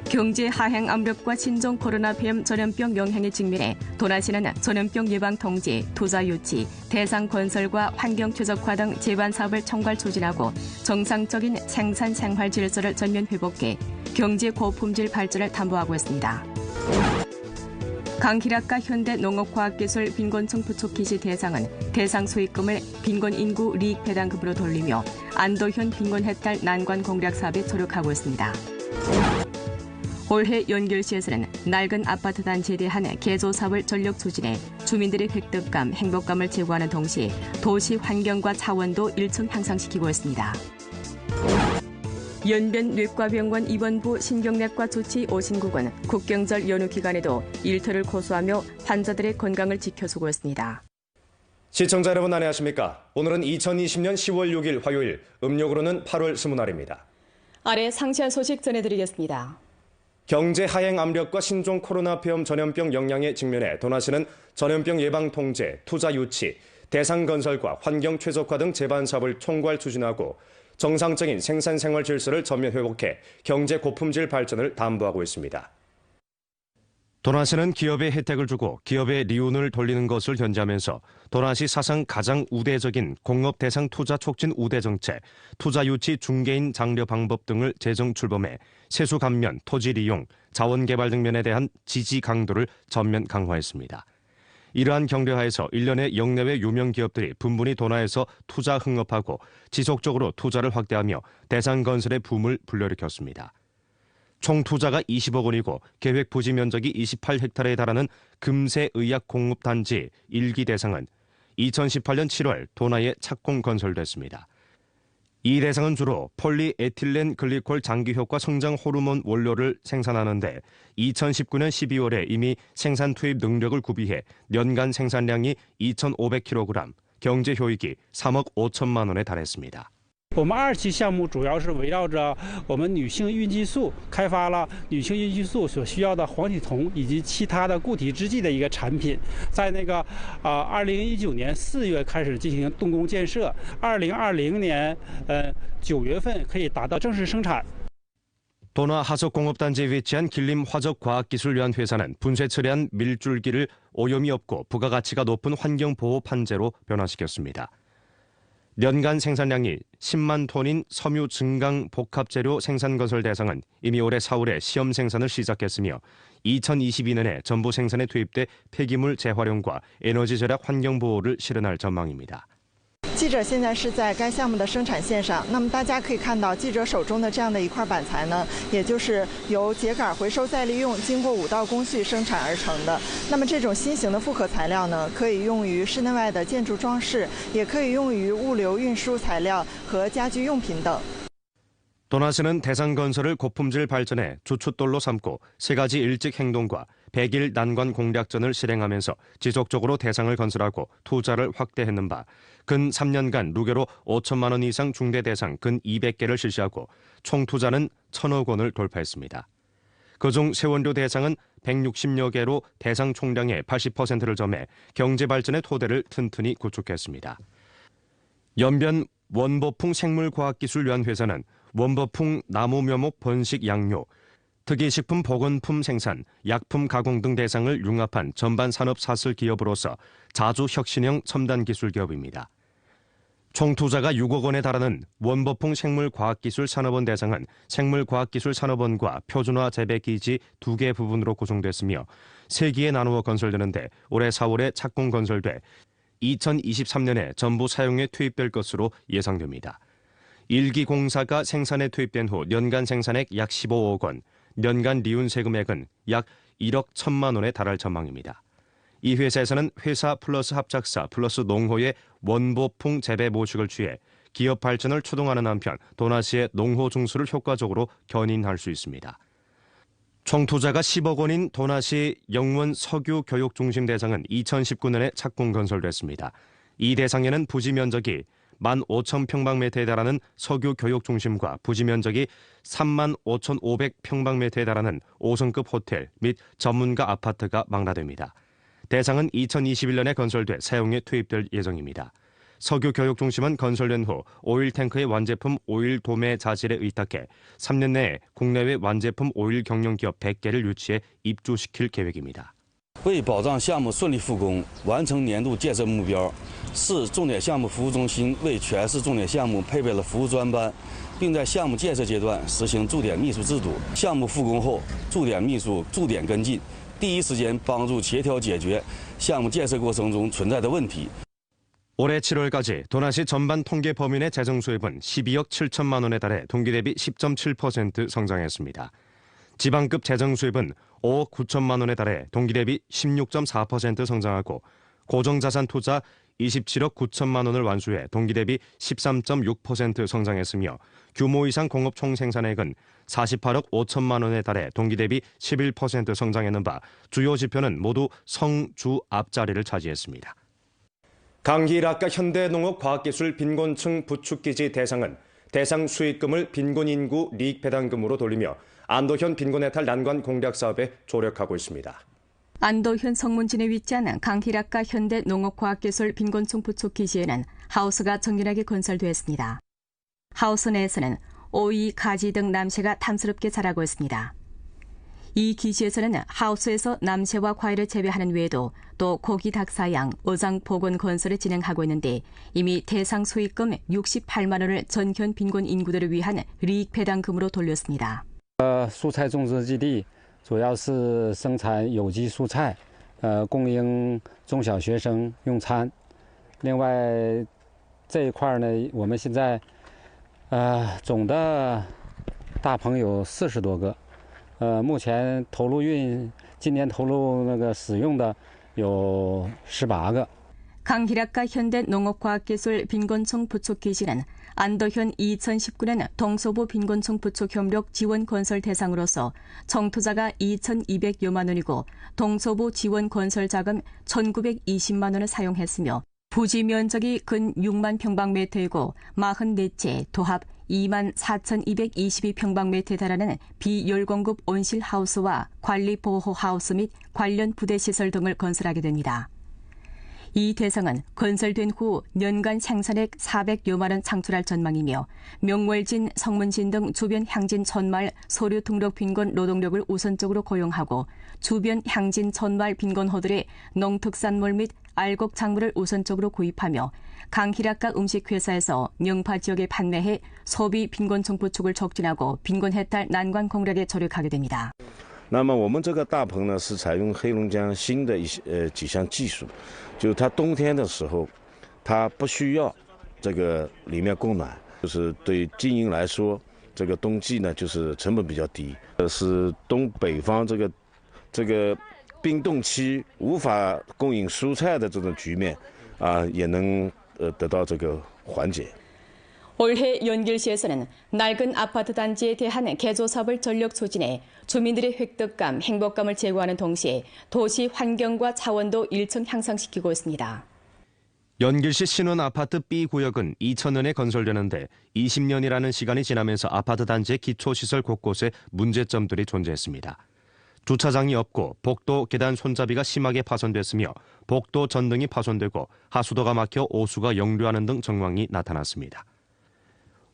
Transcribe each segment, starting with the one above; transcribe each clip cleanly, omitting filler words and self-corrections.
경제 하행 압력과 신종 코로나 폐렴 전염병 영향에 직면해 도나시는 전염병 예방 통제, 투자 유치, 대상 건설과 환경 최적화 등 제반 사업을 총괄 추진하고 정상적인 생산 생활 질서를 전면 회복해 경제 고품질 발전을 담보하고 있습니다. 강희락과 현대농업과학기술 빈곤층 부축 기시 대상은 대상 수익금을 빈곤 인구 리익 배당금으로 돌리며 안도현 빈곤 해탈 난관 공략 사업에 조력하고 있습니다. 올해 연결시에서는 낡은 아파트 단지에 대한 개조 사업을 전력 추진해 주민들의 획득감, 행복감을 제고하는 동시에 도시 환경과 차원도 일층 향상시키고 있습니다. 연변내과병원 입원부 신경내과 조치 오신국은 국경절 연휴 기간에도 일터를 고수하며 환자들의 건강을 지켜주고 있습니다. 시청자 여러분 안녕하십니까? 오늘은 2020년 10월 6일 화요일, 음력으로는 8월 20날입니다. 아래 상세한 소식 전해드리겠습니다. 경제 하행 압력과 신종 코로나 폐렴 전염병 영향에 직면해 도나시는 전염병 예방 통제, 투자 유치, 대상 건설과 환경 최적화 등 제반 사업을 총괄 추진하고 정상적인 생산 생활 질서를 전면 회복해 경제 고품질 발전을 담보하고 있습니다. 도나시는 기업에 혜택을 주고 기업의 리운을 돌리는 것을 견지하면서 도나시 사상 가장 우대적인 공업 대상 투자 촉진 우대 정책, 투자 유치 중개인 장려 방법 등을 제정 출범해 세수 감면, 토지 리용, 자원 개발 등면에 대한 지지 강도를 전면 강화했습니다. 이러한 경례하에서 1년에 역내외 유명 기업들이 분분히 도나에서 투자 흥업하고 지속적으로 투자를 확대하며 대상 건설의 붐을 불러일으켰습니다. 총 투자가 20억 원이고 계획 부지 면적이 28헥타르에 달하는 금세 의약 공업 단지 1기 대상은 2018년 7월 도나에 착공 건설됐습니다. 이 대상은 주로 폴리에틸렌 글리콜 장기 효과 성장 호르몬 원료를 생산하는데 2019년 12월에 이미 생산 투입 능력을 구비해 연간 생산량이 2,500kg, 경제 효익이 3억 5천만 원에 달했습니다. 我们2期项目主要是围绕着我们女性孕激素开发了女性孕激素所需要的黄体酮以及其他的固体制剂的一个产品，在2019年4月开始进行动工建设，2020年9月份可以达到正式生产。 도나 하석공업단지에 위치한 길림화적과학기술위한 회사는 분쇄 처리한 밀줄기를 오염이 없고 부가가치가 높은 환경보호 판재로 변화시켰습니다. 연간 생산량이 10만 톤인 섬유 증강 복합재료 생산 건설 대상은 이미 올해 4월에 시험 생산을 시작했으며 2022년에 전부 생산에 투입돼 폐기물 재활용과 에너지 절약 환경 보호를 실현할 전망입니다. 记者现在是在该项目的生产线上，那么大家可以看到记者手中的这样的一块板材呢，也就是由秸秆回收再利用，经过5道工序生产而成的。那么这种新型的复合材料呢，可以用于室内外的建筑装饰，也可以用于物流运输材料和家居用品等。 도나시는 대상 건설을 고품질 발전에 주춧돌로 삼고 3가지 일찍 행동과 100일 난관 공략전을 실행하면서 지속적으로 대상을 건설하고 투자를 확대했는 바 근 3년간 루게로 5천만 원 이상 중대 대상 근 200개를 실시하고 총 투자는 1,000억 원을 돌파했습니다. 그중 세원료 대상은 160여 개로 대상 총량의 80%를 점해 경제 발전의 토대를 튼튼히 구축했습니다. 연변 원보풍 생물과학기술위한 회사는 원보풍 나무묘목 번식 양료, 특이식품 보건품 생산, 약품 가공 등 대상을 융합한 전반 산업 사슬 기업으로서 자주 혁신형 첨단 기술 기업입니다. 총 투자가 6억 원에 달하는 원보풍 생물과학기술 산업원 대상은 생물과학기술 산업원과 표준화 재배기지 2개 부분으로 구성됐으며 3기에 나누어 건설되는데 올해 4월에 착공 건설돼 2023년에 전부 사용에 투입될 것으로 예상됩니다. 1기 공사가 생산에 투입된 후 연간 생산액 약 15억 원, 연간 리운 세금액은 약 1억 1천만 원에 달할 전망입니다. 이 회사에서는 회사 플러스 합작사 플러스 농호의 원보풍 재배 모식을 취해 기업 발전을 추동하는 한편 도나시의 농호 중수를 효과적으로 견인할 수 있습니다. 총 투자가 10억 원인 도나시 영원 석유 교육 중심 대상은 2019년에 착공 건설됐습니다. 이 대상에는 부지 면적이 15,000평방미터에 달하는 석유 교육 중심과 부지 면적이 35,500평방미터에 달하는 5성급 호텔 및 전문가 아파트가 망라됩니다. 대상은 2021년에 건설돼 사용에 투입될 예정입니다. 석유교육중심은 건설된 후 오일 탱크의 완제품 오일 도매 자질에 의탁해 3년 내에 국내외 완제품 오일 경영 기업 100개를 유치해 입주시킬 계획입니다. 为保障项目顺利复工，完成年度建设目标，市重点项目服务中心为全市重点项目配备了服务专班，并在项目建设阶段实行驻点秘书制度。项目复工后，驻点秘书驻点跟进，第一时间帮助协调解决项目建设过程中存在的问题。 올해 7월까지 도나시 전반 통계 범위 내 재정 수입은 12억 7천만 원에 달해 동기 대비 10.7% 성장했습니다. 지방급 재정 수입은 5억 9천만 원에 달해 동기 대비 16.4% 성장하고 고정자산 투자 27억 9천만 원을 완수해 동기 대비 13.6% 성장했으며 규모 이상 공업 총생산액은 48억 5천만 원에 달해 동기 대비 11% 성장했는 바 주요 지표는 모두 성주 앞자리를 차지했습니다. 강희일학과 현대농업과학기술 빈곤층 부축기지 대상은 대상 수익금을 빈곤인구 리익배당금으로 돌리며 안도현 빈곤해탈 난관 공략 사업에 조력하고 있습니다. 안도현 성문진에 위치한 강희일학과 현대농업과학기술 빈곤층 부축기지에는 하우스가 정밀하게 건설되었습니다. 하우스 내에서는 오이, 가지 등 남새가 탐스럽게 자라고 있습니다. 이 기지에서는 하우스에서 남새와 과일을 재배하는 외에도 또 고기, 닭 사양, 어장 복원 건설을 진행하고 있는데 이미 대상 수익금 68만 원을 전현 빈곤 인구들을 위한 리익 배당금으로 돌렸습니다. 蔬菜种植基地主要是生产有机蔬菜，供应中小学生用餐。另外这一块呢，我们现在总的大棚有40多个。 目前今年投入使用的有18个。 강희일학과 현대농업과학기술 빈곤층 부축기지는 안도현 2019년 동서부 빈곤층 부축 협력 지원 건설 대상으로서 청투자가 2,200여만 원이고 동서부 지원 건설 자금 1,920만 원을 사용했으며 부지 면적이 근 6만 평방미터이고 44채 도합 2만 4,222평방미터에 달하는 비열공급 온실 하우스와 관리보호 하우스 및 관련 부대시설 등을 건설하게 됩니다. 이 대상은 건설된 후 년간 생산액 400여만 원 창출할 전망이며 명월진, 성문진 등 주변 향진 천마을 소류 등록 빈곤 노동력을 우선적으로 고용하고 주변 향진 천마을 빈곤호들의 농특산물 및 알곡 작물을 우선적으로 구입하며 강희일학과 음식회사에서 영파 지역에 판매해 소비 빈곤층 부축을 촉진하고 빈곤 해탈 난관 공략에 조력하게 됩니다. 那么我们这个大棚呢，是采用黑龙江新的几项技术，就是它冬天的时候，它不需要这个里面供暖，就是对经营来说，这个冬季呢就是成本比较低，是东北方这个冰冻期无法供应蔬菜的这种局面也能得到这个缓解。 올해 연길시에서는 낡은 아파트 단지에 대한 개조 사업을 전력 추진해 주민들의 획득감, 행복감을 제고하는 동시에 도시 환경과 차원도 일층 향상시키고 있습니다. 연길시 신원 아파트 B구역은 2000년에 건설되는데 20년이라는 시간이 지나면서 아파트 단지의 기초시설 곳곳에 문제점들이 존재했습니다. 주차장이 없고 복도 계단 손잡이가 심하게 파손됐으며 복도 전등이 파손되고 하수도가 막혀 오수가 역류하는 등 정황이 나타났습니다.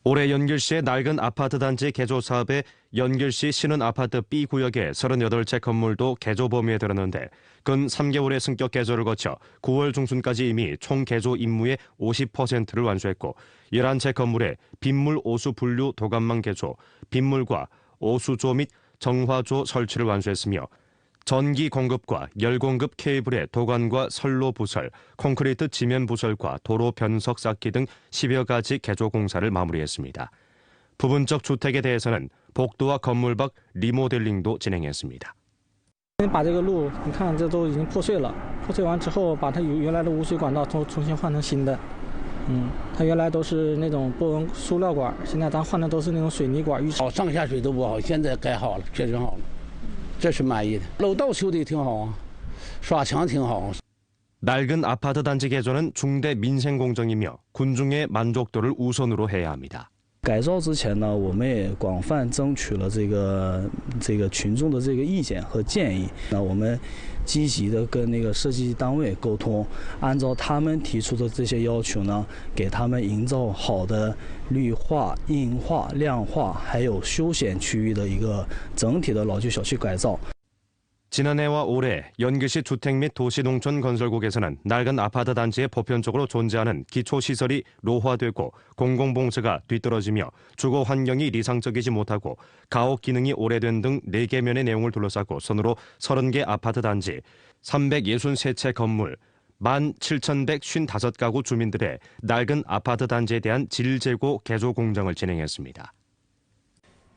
올해 연길시의 낡은 아파트 단지 개조 사업에 연길시 신은 아파트 B구역의 38채 건물도 개조 범위에 들었는데 근 3개월의 승격 개조를 거쳐 9월 중순까지 이미 총 개조 임무의 50%를 완수했고 11채 건물에 빗물 오수 분류 도감망 개조, 빗물과 오수조 및 정화조 설치를 완수했으며 전기 공급과 열 공급 케이블의 도관과 선로 부설, 콘크리트 지면 부설과 도로 변석 쌓기 등 10여 가지 개조 공사를 마무리했습니다. 부분적 주택에 대해서는 복도와 건물 밖 리모델링도 진행했습니다. 把这个路，你看这都已经破碎了，破碎完之后，把它原来的污水管道重新换成新的。它原来都是那种波纹塑料管，现在咱换的都是那种水泥管。上下水都不好，现在改好了，确实好了。 这是满意的，楼道修的挺好啊，刷墙挺好。 낡은 아파트 단지 개조는 중대 민생 공정이며 군중의 만족도를 우선으로 해야 합니다. 改造之前呢，我们也广泛争取了这个群众的这个意见和建议。那我们积极的跟那个设计单位沟通，按照他们提出的这些要求呢，给他们营造好的绿化、硬化、亮化，还有休闲区域的一个整体的老旧小区改造。 지난해와 올해 연기시 주택 및 도시농촌 건설국에서는 낡은 아파트 단지에 보편적으로 존재하는 기초시설이 노화되고 공공봉사가 뒤떨어지며 주거 환경이 이상적이지 못하고 가옥 기능이 오래된 등 4개면의 내용을 둘러싸고 선으로 30개 아파트 단지, 363채 건물, 17,155가구 주민들의 낡은 아파트 단지에 대한 질재고 개조 공정을 진행했습니다.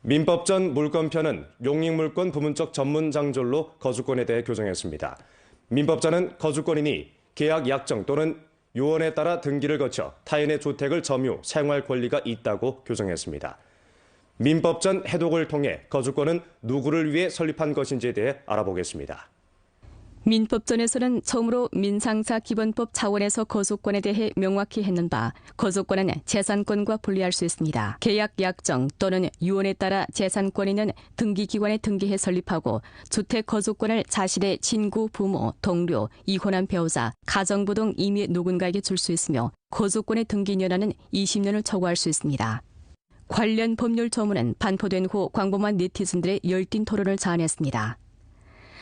민법전 물권편은 용익물권 부문적 전문장졸로 거주권에 대해 교정했습니다. 민법전은 거주권인이 계약 약정 또는 요원에 따라 등기를 거쳐 타인의 주택을 점유, 사용할 권리가 있다고 교정했습니다. 민법전 해독을 통해 거주권은 누구를 위해 설립한 것인지에 대해 알아보겠습니다. 민법전에서는 처음으로 민상사 기본법 차원에서 거주권에 대해 명확히 했는 바 거주권은 재산권과 분리할 수 있습니다. 계약 약정 또는 유언에 따라 재산권인은 등기기관에 등기해 설립하고 주택 거주권을 자신의 친구, 부모, 동료, 이혼한 배우자, 가정부 등 이미 누군가에게 줄 수 있으며 거주권의 등기년한은 20년을 초과할 수 있습니다. 관련 법률 조문은 반포된 후 광범한 네티즌들의 열띤 토론을 자아냈습니다.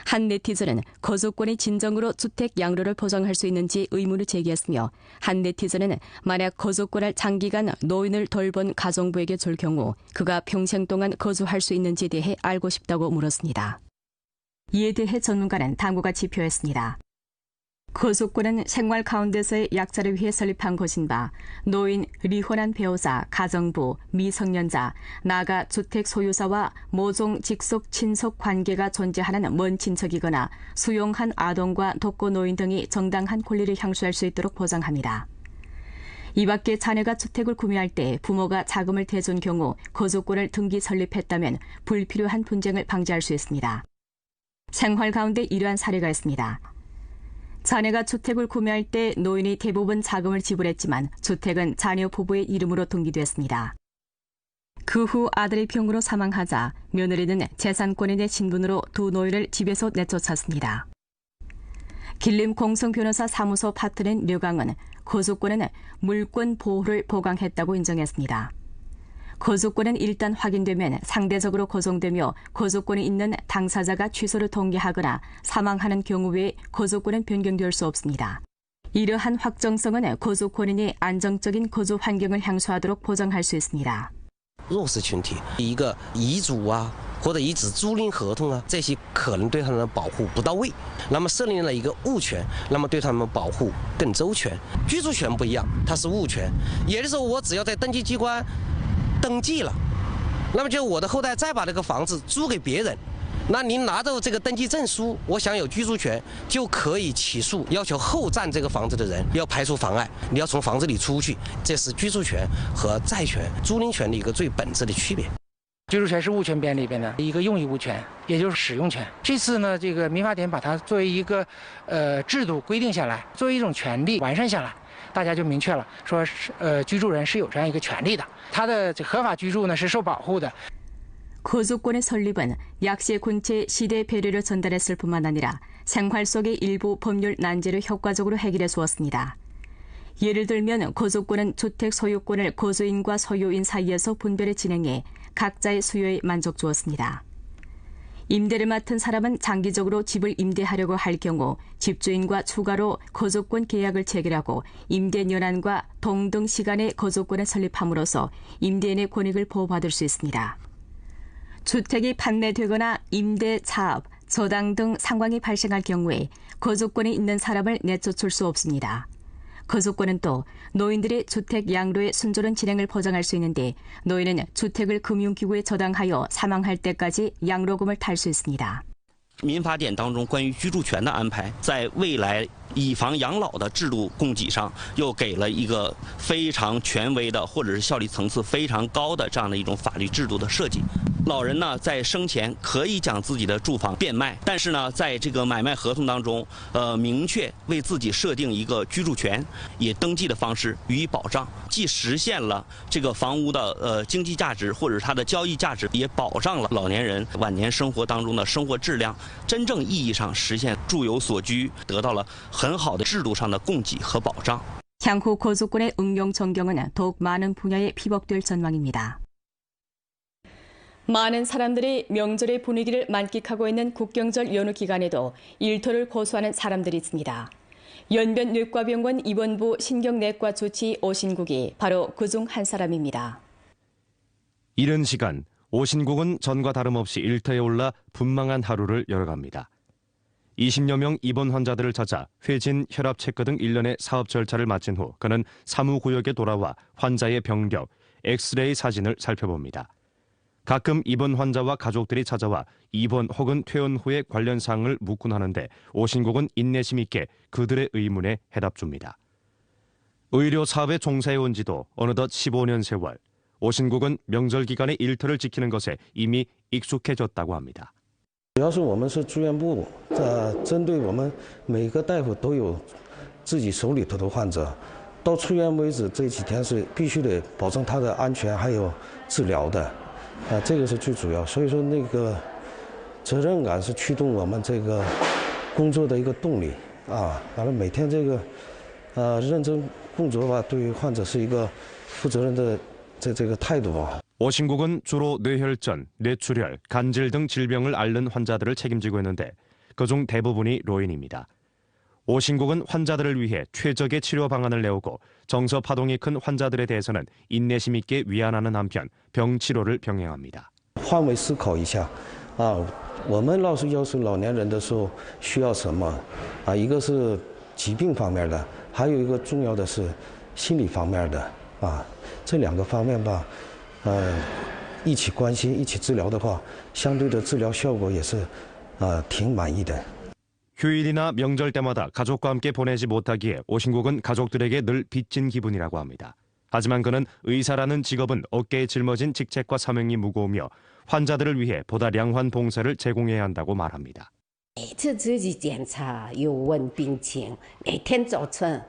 한 네티즌은 거주권이 진정으로 주택 양로를 보장할 수 있는지 의문을 제기했으며 한 네티즌은 만약 거주권을 장기간 노인을 돌본 가정부에게 줄 경우 그가 평생 동안 거주할 수 있는지에 대해 알고 싶다고 물었습니다. 이에 대해 전문가는 다음과 같이 표했습니다. 거주권은 생활 가운데서의 약자를 위해 설립한 것인 바 노인, 리혼한 배우자, 가정부, 미성년자, 나아가 주택 소유자와 모종, 직속, 친속 관계가 존재하는 먼 친척이거나 수용한 아동과 독거 노인 등이 정당한 권리를 향수할 수 있도록 보장합니다. 이 밖에 자녀가 주택을 구매할 때 부모가 자금을 대준 경우 거주권을 등기 설립했다면 불필요한 분쟁을 방지할 수 있습니다. 생활 가운데 이러한 사례가 있습니다. 자녀가 주택을 구매할 때 노인이 대부분 자금을 지불했지만 주택은 자녀 부부의 이름으로 등기됐습니다. 그 후 아들이 병으로 사망하자 며느리는 재산권인의 신분으로 두 노인을 집에서 내쫓았습니다. 길림 공성변호사 사무소 파트너인 류강은 거주권은 물권 보호를 보강했다고 인정했습니다. 거주권은 일단 확인되면 상대적으로 거정되며 거주권이 있는 당사자가 취소를 통기하거나 사망하는 경우 외에 거주권은 변경될 수 없습니다. 이러한 확정성은 거주권인이 안정적인 거주 환경을 향수하도록 보장할 수 있습니다. 弱势群体一个遗嘱啊，或者遗址租赁合同啊，这些可能对他们的保护不到位。那么设立了一个物权，那么对他们保护更周全。居住权不一样，它是物权，也就是说我只要在登记机关登记了，那么就我的后代再把这个房子租给别人，那您拿着这个登记证书，我享有居住权，就可以起诉要求后占这个房子的人要排除妨碍，你要从房子里出去，这是居住权和债权、租赁权的一个最本质的区别。居住权是物权编里边的一个用益物权，也就是使用权。这次呢，这个民法典把它作为一个制度规定下来，作为一种权利完善下来。 大家就明确了，说居住人是有这样一个权利的，他的合法居住呢是受保护的。 거주권의 설립은 약세 군체의 시대 배려를 전달했을 뿐만 아니라 생활 속의 일부 법률 난제를 효과적으로 해결해 주었습니다. 예를 들면 거주권은 주택 소유권을 거주인과 소유인 사이에서 분별해 진행해 각자의 수요에 만족 주었습니다. 임대를 맡은 사람은 장기적으로 집을 임대하려고 할 경우 집주인과 추가로 거주권 계약을 체결하고 임대연한과 동등 시간의 거주권을 설립함으로써 임대인의 권익을 보호받을 수 있습니다. 주택이 판매되거나 임대, 차압, 저당 등 상황이 발생할 경우에 거주권이 있는 사람을 내쫓을 수 없습니다. 거주권은 또 노인들의 주택 양로의 순조로운 진행을 보장할 수 있는데 노인은 주택을 금융기구에 저당하여 사망할 때까지 양로금을 탈 수 있습니다. 民法典当中关于居住权的安排，在未来以房养老的制度供给上，又给了一个非常权威的，或者是效力层次非常高的这样的一种法律制度的设计。老人呢在生前可以将自己的住房变卖，但是呢，在这个买卖合同当中，明确为自己设定一个居住权，以登记的方式予以保障，既实现了这个房屋的经济价值或者它的交易价值，也保障了老年人晚年生活当中的生活质量，真正意義上实现住有所居，得到了很好的制度上的供给和保障。 향후 고수권의 응용 전경은 더욱 많은 분야에 피복될 전망입니다. 많은 사람들이 명절의 분위기를 만끽하고 있는 국경절 연휴 기간에도 일터를 고수하는 사람들이 있습니다. 연변내과병원 입원부 신경내과 조치 오신국이 바로 그중 한 사람입니다. 이른 시간 오신국은 전과 다름없이 일터에 올라 분망한 하루를 열어갑니다. 20여 명 입원 환자들을 찾아 회진, 혈압 체크 등 일련의 사업 절차를 마친 후 그는 사무구역에 돌아와 환자의 병력, 엑스레이 사진을 살펴봅니다. 가끔 입원 환자와 가족들이 찾아와 입원 혹은 퇴원 후의 관련 사항을 묻곤 하는데 오신국은 인내심 있게 그들의 의문에 해답 줍니다. 의료 사업에 종사해온 지도 어느덧 15년 세월. 오신국은 명절 기간에 일터를 지키는 것에 이미 익숙해졌다고 합니다. 主要是我们是住院部，针对我们每个大夫都有自己手里头的患者，到出院为止这几天是必须得保证他的安全还有治疗的，这个是最主要。所以说那个责任感是驱动我们这个工作的一个动力啊。完了每天这个认真工作吧，对于患者是一个负责任的这个态度啊。 오신국은 주로 뇌혈전, 뇌출혈, 간질 등 질병을 앓는 환자들을 책임지고 있는데 그중 대부분이 노인입니다. 오신국은 환자들을 위해 최적의 치료 방안을 내오고 정서 파동이 큰 환자들에 대해서는 인내심 있게 위안하는 한편 병 치료를 병행합니다. 换位思考一下啊，我们要是老年人的时候需要什么啊？一个是疾病方面的，还有一个重要的是心理方面的啊，这两个方面吧。 一起关心、一起治疗的话，相对的治疗效果也是挺满意的。 휴일이나 명절 때마다 가족과 함께 보내지 못하기에 오신국은 가족들에게 늘 빚진 기분이라고 합니다. 하지만 그는 의사라는 직업은 어깨에 짊어진 직책과 사명이 무거우며 환자들을 위해 보다 량환 봉사를 제공해야 한다고 말합니다. 每次自己检查又问病情，每天早晨。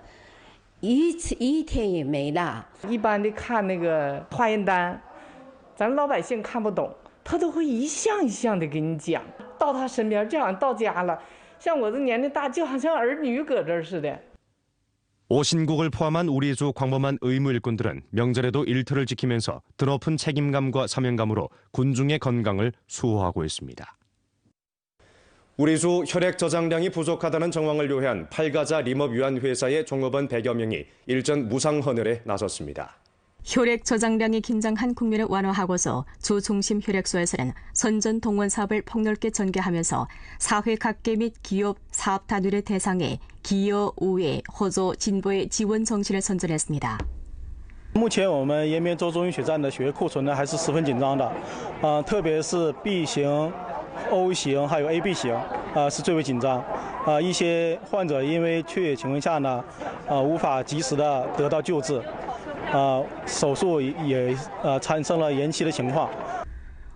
一天也没了。一般的看那个化验单，咱老百姓看不懂，他都会一项一项的给你讲。到他身边，这样到家了，像我这年龄大，就好像儿女搁这儿似的。 오신국을 포함한 우리 주 광범한 의무 일꾼들은 명절에도 일터를 지키면서 드높은 책임감과 사명감으로 군중의 건강을 수호하고 있습니다. 우리 주 혈액 저장량이 부족하다는 정황을 요해한 8가자 림업 유한 회사의 종업원 100여 명이 일전 무상 헌혈에 나섰습니다. 혈액 저장량이 긴장한 국면을 완화하고서 주 중심 혈액소에서는 선전 동원 사업을 폭넓게 전개하면서 사회 각계 및 기업, 사업 단위를 대상에 기여, 우회, 호조, 진보의 지원 정신을 선전했습니다. 目前我们延边州中医血站的血液库存呢还是十分紧张的，特别是 B 型、O 型还有 AB 型，是最为紧张。一些患者因为缺血情况下呢，无法及时的得到救治，手术也产生了延期的情况。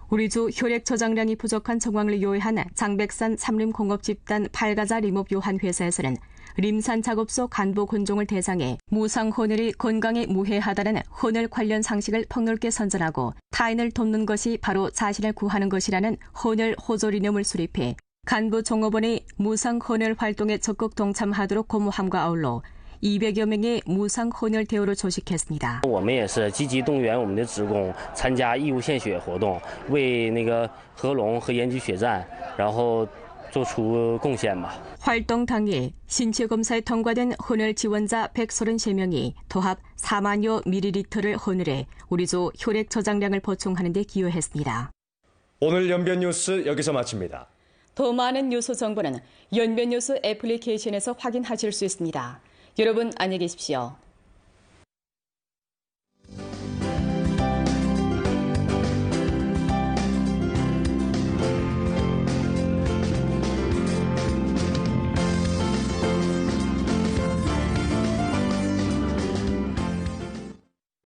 우리 주 혈액 저장량이 부족한 정황을 요해한 장백산 삼림공업집단 8가자 림업 요한 회사에서는 림산 작업소 간부 군종을 대상에 무상 혼혈이 건강에 무해하다는 혼혈 관련 상식을 폭넓게 선전하고 타인을 돕는 것이 바로 자신을 구하는 것이라는 혼혈 호조리념을 수립해 간부 종업원이 무상 혼혈 활동에 적극 동참하도록 고무함과 아울러 200여 명의 무상 혼혈 대우를 조직했습니다. 我们也是积极动员我们的职工参加义务献血活动，为那个合龙和延吉血站，然后做出贡献吧。 활동 당일 신체 검사에 통과된 혼혈 지원자 133명이 도합 4만여 밀리리터를 혼혈해 우리 주 혈액 저장량을 보충하는 데 기여했습니다. 오늘 연변 뉴스 여기서 마칩니다. 더 많은 뉴스 정보는 연변 뉴스 애플리케이션에서 확인하실 수 있습니다. 여러분 안녕히 계십시오.